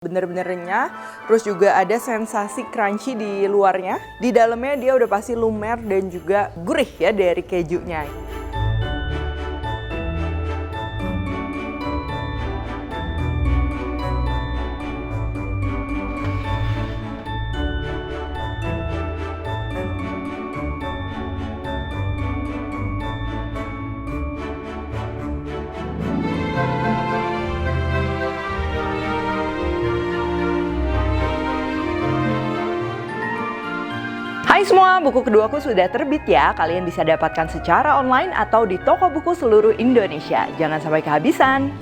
Bener-bener renyah, terus juga ada sensasi crunchy di luarnya. Di dalamnya dia udah pasti lumer dan juga gurih ya dari kejunya. Hai semua, buku keduaku sudah terbit ya. Kalian bisa dapatkan secara online atau di toko buku seluruh Indonesia. Jangan sampai kehabisan.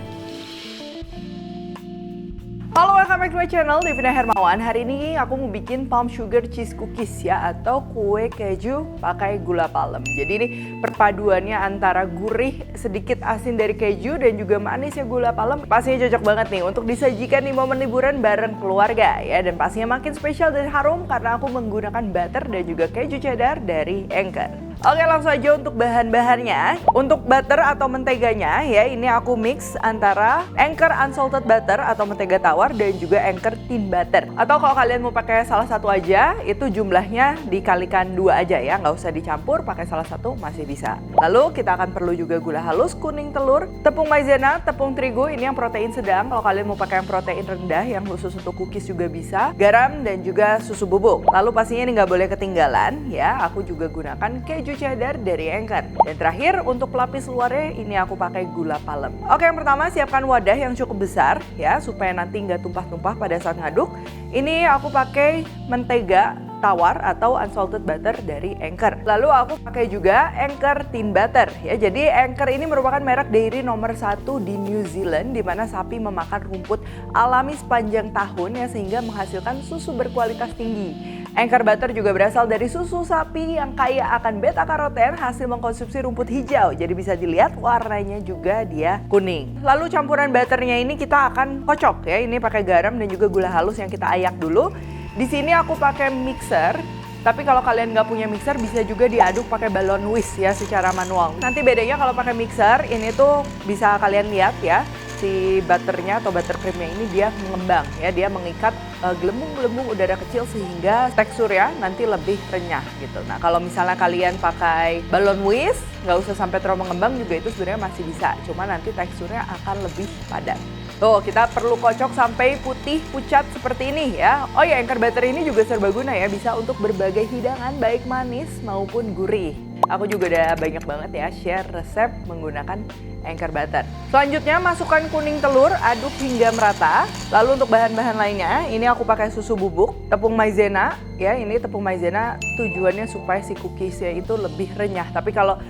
Halo, welcome back to my channel, Devina Hermawan. Hari ini aku mau bikin palm sugar cheese cookies ya, atau kue keju pakai gula palem. Jadi ini perpaduannya antara gurih, sedikit asin dari keju dan juga manisnya gula palem. Pastinya cocok banget nih untuk disajikan di momen liburan bareng keluarga ya. Dan pastinya makin spesial dan harum karena aku menggunakan butter dan juga keju cheddar dari Anchor. Oke, langsung aja untuk bahan-bahannya. Untuk butter atau menteganya ya, ini aku mix antara Anchor unsalted butter atau mentega tawar dan juga Anchor thin butter. Atau kalau kalian mau pakai salah satu aja, itu jumlahnya dikalikan 2 aja ya, nggak usah dicampur, pakai salah satu masih bisa. Lalu kita akan perlu juga gula halus, kuning telur, tepung maizena, tepung terigu, ini yang protein sedang. Kalau kalian mau pakai yang protein rendah, yang khusus untuk cookies juga bisa, garam dan juga susu bubuk. Lalu pastinya ini nggak boleh ketinggalan ya, aku juga gunakan keju cheddar dari Anchor. Dan terakhir untuk pelapis luarnya ini aku pakai gula palem. Oke, yang pertama siapkan wadah yang cukup besar ya supaya nanti nggak tumpah-tumpah pada saat ngaduk. Ini aku pakai mentega tawar atau unsalted butter dari Anchor. Lalu aku pakai juga Anchor thin butter ya. Jadi Anchor ini merupakan merek dairy nomor 1 di New Zealand di mana sapi memakan rumput alami sepanjang tahun ya sehingga menghasilkan susu berkualitas tinggi. Anchor butter juga berasal dari susu sapi yang kaya akan beta karoten hasil mengkonsumsi rumput hijau. Jadi bisa dilihat warnanya juga dia kuning. Lalu campuran butternya ini kita akan kocok ya. Ini pakai garam dan juga gula halus yang kita ayak dulu. Di sini aku pakai mixer. Tapi kalau kalian nggak punya mixer bisa juga diaduk pakai balon whisk ya secara manual. Nanti bedanya kalau pakai mixer ini tuh bisa kalian lihat ya. Si butternya atau buttercreamnya ini dia mengembang ya, dia mengikat gelembung-gelembung udara kecil sehingga teksturnya nanti lebih renyah gitu. Nah kalau misalnya kalian pakai balon whisk nggak usah sampai terlalu mengembang juga itu sebenarnya masih bisa, cuma nanti teksturnya akan lebih padat. Tuh kita perlu kocok sampai putih pucat seperti ini ya. Oh ya, Anchor butter ini juga serbaguna ya, bisa untuk berbagai hidangan baik manis maupun gurih. Aku juga udah banyak banget ya share resep menggunakan Anchor butter. Selanjutnya masukkan kuning telur, aduk hingga merata. Lalu untuk bahan-bahan lainnya, ini aku pakai susu bubuk, tepung maizena ya. Ini tepung maizena tujuannya supaya si cookiesnya itu lebih renyah. Tapi kalau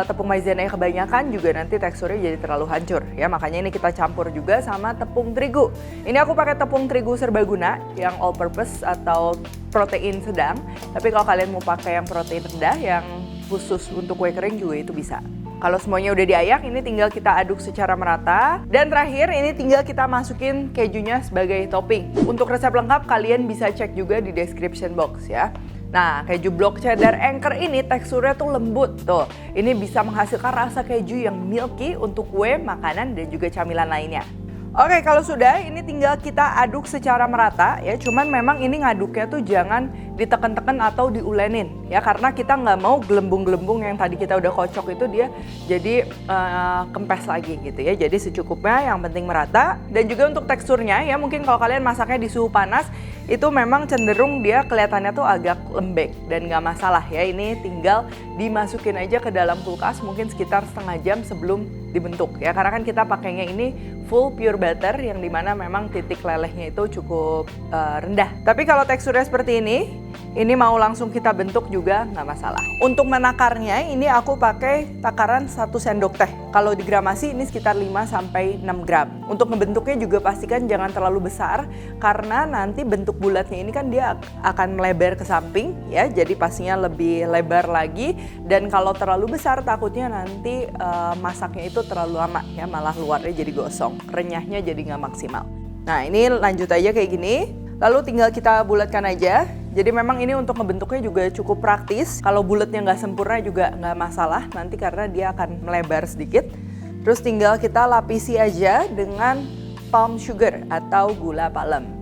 tepung maizena yang kebanyakan juga nanti teksturnya jadi terlalu hancur ya. Makanya ini kita campur juga sama tepung terigu. Ini aku pakai tepung terigu serbaguna yang all purpose atau protein sedang. Tapi kalau kalian mau pakai yang protein rendah yang khusus untuk kue kering juga itu bisa. Kalau semuanya udah diayak, ini tinggal kita aduk secara merata. Dan terakhir, ini tinggal kita masukin kejunya sebagai topping. Untuk resep lengkap, kalian bisa cek juga di description box ya. Nah, keju block cheddar Anchor ini teksturnya tuh lembut tuh. Ini bisa menghasilkan rasa keju yang milky untuk kue, makanan, dan juga camilan lainnya. Oke, kalau sudah ini tinggal kita aduk secara merata ya. Cuman memang ini ngaduknya tuh jangan diteken-teken atau diulenin ya. Karena kita nggak mau gelembung-gelembung yang tadi kita udah kocok itu dia jadi kempes lagi gitu ya. Jadi secukupnya, yang penting merata. Dan juga untuk teksturnya ya, mungkin kalau kalian masaknya di suhu panas itu memang cenderung dia kelihatannya tuh agak lembek dan nggak masalah ya. Ini tinggal dimasukin aja ke dalam kulkas mungkin sekitar setengah jam sebelum dibentuk ya. Karena kan kita pakainya ini full pure butter yang dimana memang titik lelehnya itu cukup rendah. Tapi kalau teksturnya seperti ini mau langsung kita bentuk juga nggak masalah. Untuk menakarnya ini aku pakai takaran 1 sendok teh. Kalau digramasi ini sekitar 5-6 gram. Untuk ngebentuknya juga pastikan jangan terlalu besar karena nanti bentuk bulatnya ini kan dia akan melebar ke samping ya. Jadi pastinya lebih lebar lagi, dan kalau terlalu besar takutnya nanti masaknya itu terlalu lama ya, malah luarnya jadi gosong, renyahnya jadi nggak maksimal. Nah ini lanjut aja kayak gini. Lalu tinggal kita bulatkan aja. Jadi memang ini untuk ngebentuknya juga cukup praktis. Kalau bulatnya nggak sempurna juga nggak masalah nanti karena dia akan melebar sedikit. Terus tinggal kita lapisi aja dengan palm sugar atau gula palem.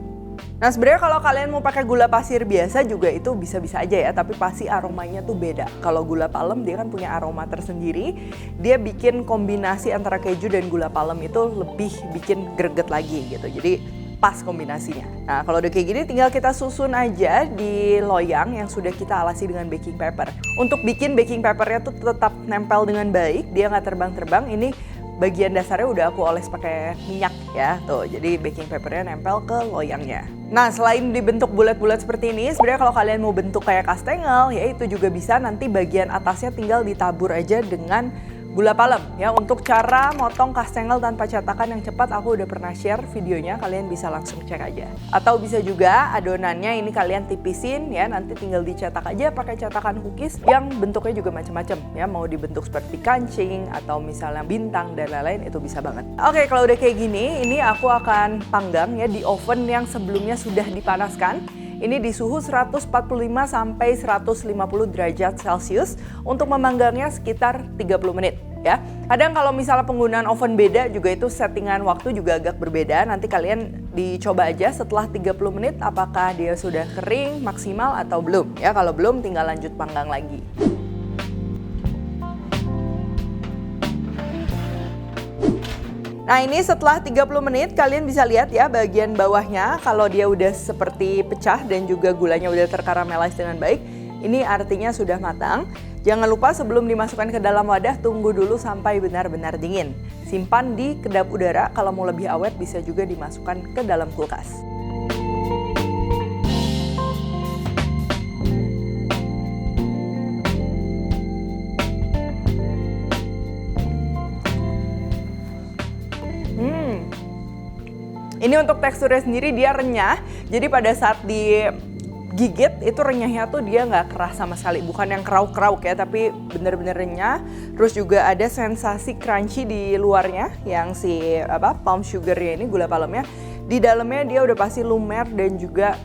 Nah sebenarnya kalau kalian mau pakai gula pasir biasa juga itu bisa-bisa aja ya, tapi pasti aromanya tuh beda. Kalau gula palem dia kan punya aroma tersendiri, dia bikin kombinasi antara keju dan gula palem itu lebih bikin greget lagi gitu. Jadi pas kombinasinya. Nah kalau udah kayak gini tinggal kita susun aja di loyang yang sudah kita alasi dengan baking paper. Untuk bikin baking papernya tuh tetap nempel dengan baik, dia nggak terbang-terbang, ini bagian dasarnya udah aku oles pakai minyak ya, tuh jadi baking papernya nempel ke loyangnya. Nah selain dibentuk bulat-bulat seperti ini, sebenarnya kalau kalian mau bentuk kayak kastengel, ya itu juga bisa, nanti bagian atasnya tinggal ditabur aja dengan gula palem ya. Untuk cara motong kastengel tanpa cetakan yang cepat aku udah pernah share videonya, kalian bisa langsung cek aja. Atau bisa juga adonannya ini kalian tipisin ya, nanti tinggal dicetak aja pakai cetakan cookies yang bentuknya juga macam-macam ya, mau dibentuk seperti kancing atau misalnya bintang dan lain-lain, itu bisa banget. Oke, kalau udah kayak gini, ini aku akan panggang ya di oven yang sebelumnya sudah dipanaskan. Ini di suhu 145 sampai 150 derajat Celcius untuk memanggangnya sekitar 30 menit ya. Kadang kalau misalnya penggunaan oven beda juga itu settingan waktu juga agak berbeda. Nanti kalian dicoba aja setelah 30 menit apakah dia sudah kering maksimal atau belum ya. Kalau belum tinggal lanjut panggang lagi. Nah ini setelah 30 menit kalian bisa lihat ya bagian bawahnya kalau dia udah seperti pecah dan juga gulanya udah terkaramelize dengan baik. Ini artinya sudah matang. Jangan lupa sebelum dimasukkan ke dalam wadah tunggu dulu sampai benar-benar dingin. Simpan di kedap udara, kalau mau lebih awet bisa juga dimasukkan ke dalam kulkas. Ini untuk teksturnya sendiri dia renyah, jadi pada saat digigit itu renyahnya tuh dia nggak keras sama sekali, bukan yang krauk-krauk ya, tapi bener-bener renyah. Terus juga ada sensasi crunchy di luarnya, yang si palm sugarnya ini, gula palemnya. Di dalamnya dia udah pasti lumer dan juga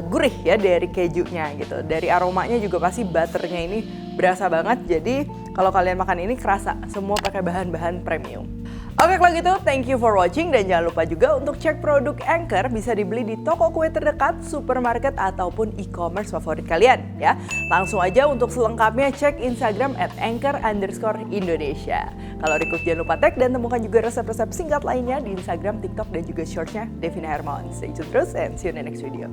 gurih ya dari kejunya gitu. Dari aromanya juga pasti butternya ini berasa banget, jadi kalau kalian makan ini kerasa semua pakai bahan-bahan premium. Oke kalau gitu thank you for watching, dan jangan lupa juga untuk cek produk Anchor, bisa dibeli di toko kue terdekat, supermarket ataupun e-commerce favorit kalian ya. Langsung aja untuk selengkapnya cek Instagram @anchor_Indonesia. Kalau request jangan lupa tag dan temukan juga resep-resep singkat lainnya di Instagram, TikTok dan juga shortsnya Devina Hermawan. Stay tune terus and see you in the next video.